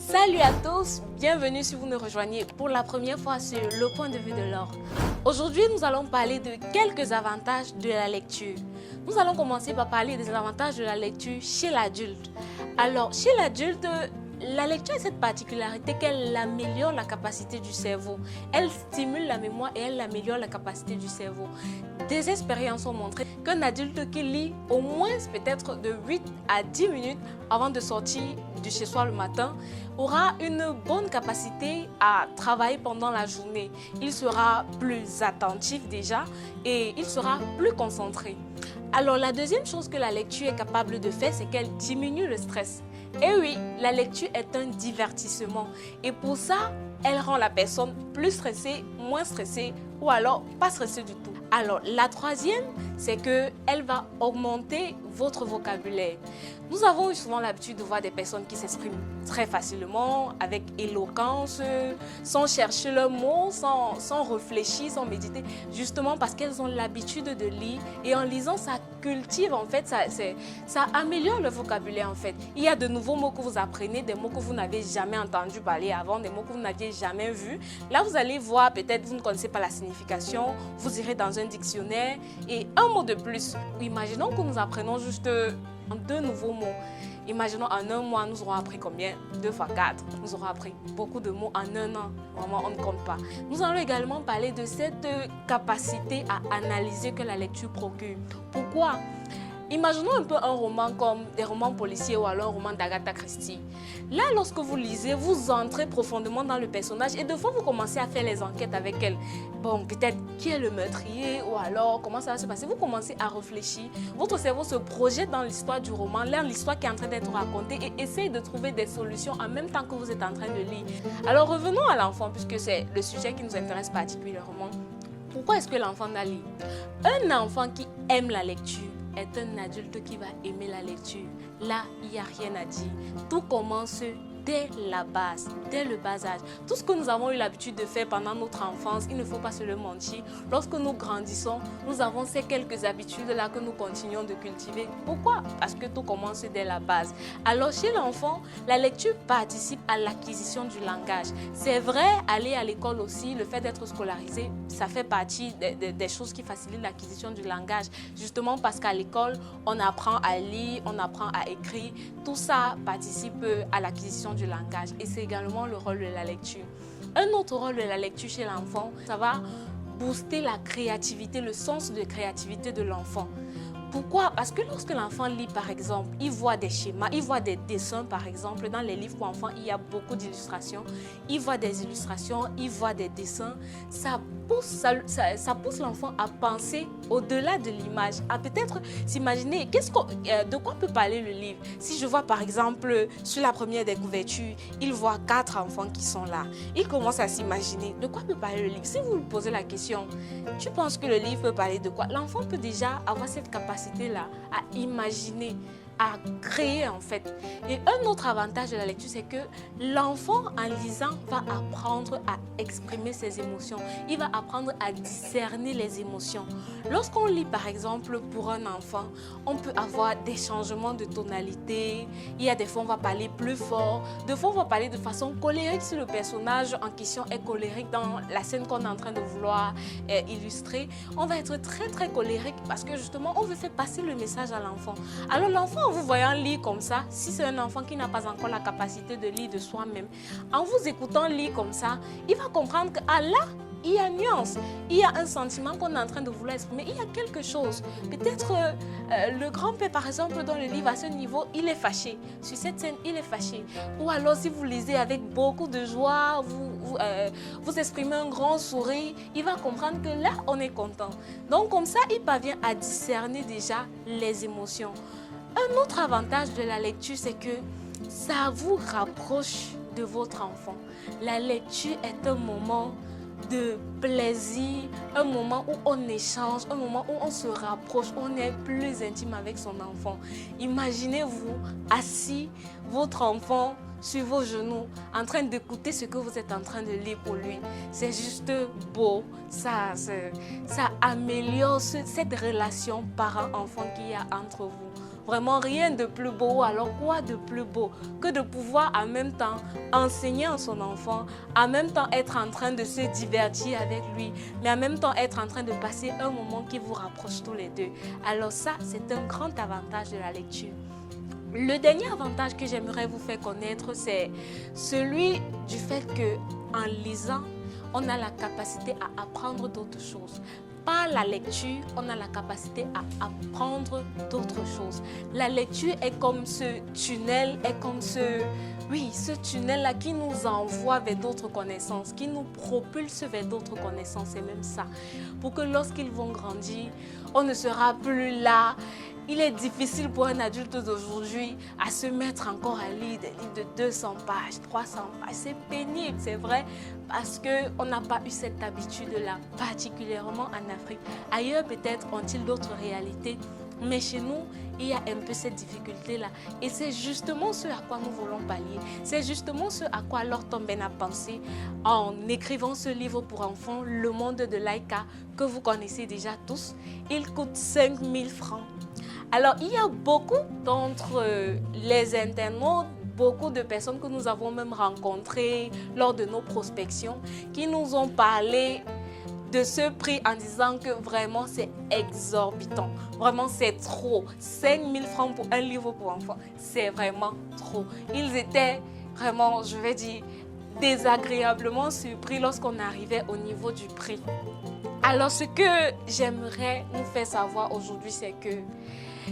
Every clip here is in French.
Salut à tous, bienvenue si vous nous rejoignez pour la première fois sur Le Point de Vue de Laure. Aujourd'hui, nous allons parler de quelques avantages de la lecture. Nous allons commencer par parler des avantages de la lecture chez l'adulte. Alors, chez l'adulte, la lecture a cette particularité qu'elle améliore la capacité du cerveau. Elle stimule la mémoire et elle améliore la capacité du cerveau. Des expériences ont montré qu'un adulte qui lit au moins peut-être de 8 à 10 minutes avant de sortir de chez soi le matin aura une bonne capacité à travailler pendant la journée. Il sera plus attentif déjà et il sera plus concentré. Alors la deuxième chose que la lecture est capable de faire, c'est qu'elle diminue le stress. Et oui, la lecture est un divertissement et pour ça, elle rend la personne plus stressée, moins stressée ou alors pas stressée du tout. Alors la troisième, c'est qu'elle va augmenter votre vocabulaire. Nous avons eu souvent l'habitude de voir des personnes qui s'expriment très facilement, avec éloquence, sans chercher leurs mots, sans réfléchir, sans méditer, justement parce qu'elles ont l'habitude de lire et en lisant, ça cultive en fait, ça améliore le vocabulaire en fait. Il y a de nouveaux mots que vous apprenez, des mots que vous n'avez jamais entendu parler avant, des mots que vous n'aviez jamais vus. Là, vous allez voir, peut-être vous ne connaissez pas la signification, vous irez dans un dictionnaire et un mot de plus. Imaginons que nous apprenons juste deux nouveaux mots. Imaginons en un mois, nous aurons appris combien? 2 fois 4. Nous aurons appris beaucoup de mots en un an. Vraiment, on ne compte pas. Nous allons également parler de cette capacité à analyser que la lecture procure. Pourquoi? Imaginons un peu un roman comme des romans policiers ou alors un roman d'Agatha Christie. Là, lorsque vous lisez, vous entrez profondément dans le personnage et de fois, vous commencez à faire les enquêtes avec elle. Bon, peut-être qui est le meurtrier ou alors comment ça va se passer. Vous commencez à réfléchir. Votre cerveau se projette dans l'histoire du roman, dans l'histoire qui est en train d'être racontée et essaye de trouver des solutions en même temps que vous êtes en train de lire. Alors revenons à l'enfant puisque c'est le sujet qui nous intéresse particulièrement. Pourquoi est-ce que l'enfant doit lire? Un enfant qui aime la lecture est un adulte qui va aimer la lecture. Là, il n'y a rien à dire. Tout commence dès la base, dès le bas âge. Tout ce que nous avons eu l'habitude de faire pendant notre enfance, il ne faut pas se le mentir. Lorsque nous grandissons, nous avons ces quelques habitudes-là que nous continuons de cultiver. Pourquoi? Parce que tout commence dès la base. Alors, chez l'enfant, la lecture participe à l'acquisition du langage. C'est vrai, aller à l'école aussi, le fait d'être scolarisé, ça fait partie des choses qui facilitent l'acquisition du langage. Justement parce qu'à l'école, on apprend à lire, on apprend à écrire. Tout ça participe à l'acquisition du langage et c'est également le rôle de la lecture. Un autre rôle de la lecture chez l'enfant, ça va booster la créativité, le sens de créativité de l'enfant. Pourquoi? Parce que lorsque l'enfant lit, par exemple, il voit des schémas, il voit des dessins, par exemple. Dans les livres pour enfants, il y a beaucoup d'illustrations. Il voit des illustrations, il voit des dessins. Ça pousse l'enfant à penser au-delà de l'image, à peut-être s'imaginer de quoi peut parler le livre. Si je vois, par exemple, sur la première des couvertures, il voit 4 enfants qui sont là. Il commence à s'imaginer de quoi peut parler le livre. Si vous lui posez la question, tu penses que le livre peut parler de quoi? L'enfant peut déjà avoir cette capacité-là à imaginer, à créer en fait. Et un autre avantage de la lecture, c'est que l'enfant en lisant va apprendre à exprimer ses émotions. Il va apprendre à discerner les émotions. Lorsqu'on lit par exemple pour un enfant, on peut avoir des changements de tonalité. Il y a des fois on va parler plus fort, des fois on va parler de façon colérique si le personnage en question est colérique dans la scène qu'on est en train de vouloir illustrer. On va être très très colérique parce que justement on veut faire passer le message à l'enfant. Alors l'enfant, en vous voyant lire comme ça, si c'est un enfant qui n'a pas encore la capacité de lire de soi-même, en vous écoutant lire comme ça, il va comprendre que là, il y a nuance, il y a un sentiment qu'on est en train de vouloir exprimer, il y a quelque chose. Peut-être le grand-père, par exemple, dans le livre, à ce niveau, il est fâché. Sur cette scène, il est fâché. Ou alors, si vous lisez avec beaucoup de joie, vous exprimez un grand sourire, il va comprendre que là, on est content. Donc, comme ça, il parvient à discerner déjà les émotions. Un autre avantage de la lecture, c'est que ça vous rapproche de votre enfant. La lecture est un moment de plaisir, un moment où on échange, un moment où on se rapproche, on est plus intime avec son enfant. Imaginez-vous assis, votre enfant sur vos genoux, en train d'écouter ce que vous êtes en train de lire pour lui. C'est juste beau. Ça améliore cette relation parent-enfant qu'il y a entre vous. Vraiment rien de plus beau. Alors quoi de plus beau que de pouvoir en même temps enseigner à son enfant, en même temps être en train de se divertir avec lui, mais en même temps être en train de passer un moment qui vous rapproche tous les deux. Alors ça, c'est un grand avantage de la lecture. Le dernier avantage que j'aimerais vous faire connaître, c'est celui du fait qu'en lisant, on a la capacité à apprendre d'autres choses. Par la lecture, on a la capacité à apprendre d'autres choses. La lecture est comme ce tunnel, ce tunnel-là qui nous envoie vers d'autres connaissances, qui nous propulse vers d'autres connaissances. C'est même ça. Pour que lorsqu'ils vont grandir, on ne sera plus là. Il est difficile pour un adulte d'aujourd'hui à se mettre encore à lire des livres de 200 pages, 300 pages. C'est pénible, c'est vrai, parce qu'on n'a pas eu cette habitude-là, particulièrement en Afrique. Ailleurs, peut-être ont-ils d'autres réalités, mais chez nous, il y a un peu cette difficulté-là. Et c'est justement ce à quoi nous voulons pallier. C'est justement ce à quoi Lord Tomben a pensé en écrivant ce livre pour enfants, Le Monde de Laïka, que vous connaissez déjà tous. Il coûte 5 000 francs. Alors, il y a beaucoup d'entre les internautes, beaucoup de personnes que nous avons même rencontrées lors de nos prospections qui nous ont parlé de ce prix en disant que vraiment c'est exorbitant. Vraiment, c'est trop. 5 000 francs pour un livre pour enfants, c'est vraiment trop. Ils étaient vraiment, je vais dire, désagréablement surpris lorsqu'on arrivait au niveau du prix. Alors, ce que j'aimerais vous faire savoir aujourd'hui, c'est que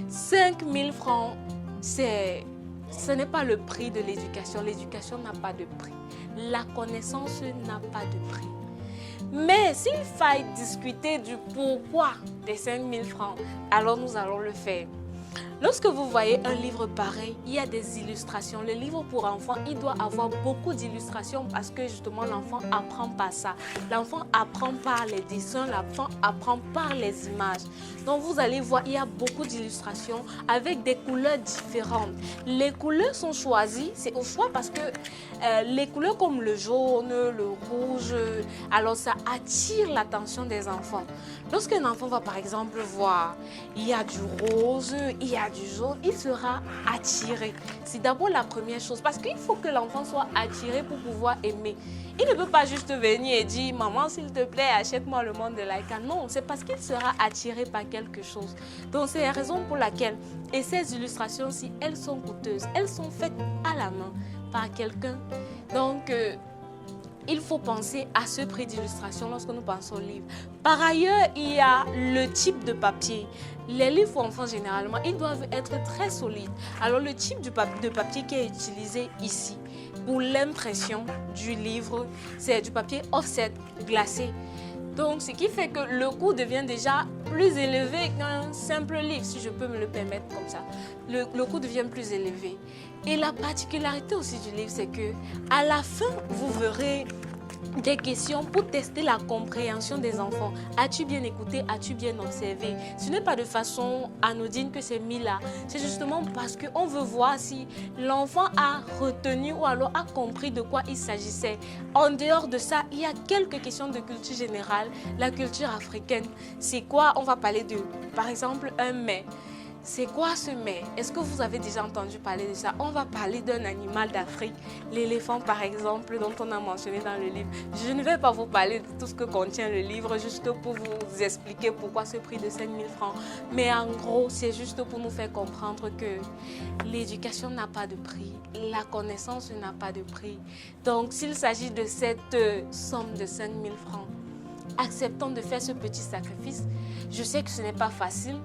5 000 francs, ce n'est pas le prix de l'éducation. L'éducation n'a pas de prix. La connaissance n'a pas de prix. Mais s'il faille discuter du pourquoi des 5 000 francs, alors nous allons le faire. Lorsque vous voyez un livre pareil, il y a des illustrations. Le livre pour enfants, il doit avoir beaucoup d'illustrations parce que justement l'enfant apprend par ça. L'enfant apprend par les dessins, l'enfant apprend par les images. Donc vous allez voir, il y a beaucoup d'illustrations avec des couleurs différentes. Les couleurs sont choisies, c'est au choix parce que les couleurs comme le jaune, le rouge, alors ça attire l'attention des enfants. Lorsqu'un enfant va par exemple voir, il y a du rose, il y a du jaune, il sera attiré. C'est d'abord la première chose parce qu'il faut que l'enfant soit attiré pour pouvoir aimer. Il ne peut pas juste venir et dire « Maman, s'il te plaît, achète-moi le monde de Laïka ». Non, c'est parce qu'il sera attiré par quelque chose. Donc, c'est la raison pour laquelle, et ces illustrations-ci, elles sont coûteuses. Elles sont faites à la main par quelqu'un. Donc, il faut penser à ce prix d'illustration lorsque nous pensons au livre. Par ailleurs, il y a le type de papier. Les livres pour enfants, généralement, ils doivent être très solides. Alors, le type de papier qui est utilisé ici pour l'impression du livre, c'est du papier offset glacé. Donc, ce qui fait que le coût devient déjà plus élevé qu'un simple livre, si je peux me le permettre comme ça. Le coût devient plus élevé. Et la particularité aussi du livre, c'est que à la fin, vous verrez des questions pour tester la compréhension des enfants. As-tu bien écouté? As-tu bien observé? Ce n'est pas de façon anodine que c'est mis là. C'est justement parce qu'on veut voir si l'enfant a retenu ou alors a compris de quoi il s'agissait. En dehors de ça, il y a quelques questions de culture générale. La culture africaine, c'est quoi? On va parler de, par exemple, un mets. C'est quoi ce mets? Est-ce que vous avez déjà entendu parler de ça? On va parler d'un animal d'Afrique, l'éléphant par exemple, dont on a mentionné dans le livre. Je ne vais pas vous parler de tout ce que contient le livre, juste pour vous expliquer pourquoi ce prix de 5 000 francs. Mais en gros, c'est juste pour nous faire comprendre que l'éducation n'a pas de prix, la connaissance n'a pas de prix. Donc, s'il s'agit de cette somme de 5 000 francs, acceptons de faire ce petit sacrifice. Je sais que ce n'est pas facile.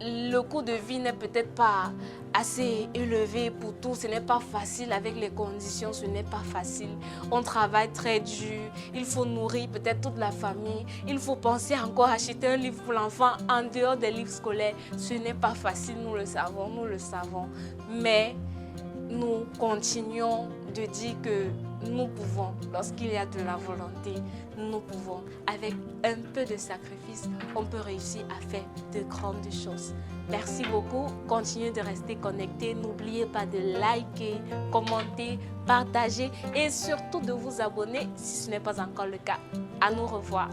Le coût de vie n'est peut-être pas assez élevé pour tous, ce n'est pas facile avec les conditions, ce n'est pas facile. On travaille très dur, il faut nourrir peut-être toute la famille, il faut penser encore à acheter un livre pour l'enfant en dehors des livres scolaires. Ce n'est pas facile, nous le savons, nous le savons. Mais nous continuons de dire que nous pouvons, lorsqu'il y a de la volonté, nous pouvons. Avec un peu de sacrifice, on peut réussir à faire de grandes choses. Merci beaucoup. Continuez de rester connectés. N'oubliez pas de liker, commenter, partager et surtout de vous abonner si ce n'est pas encore le cas. À nous revoir.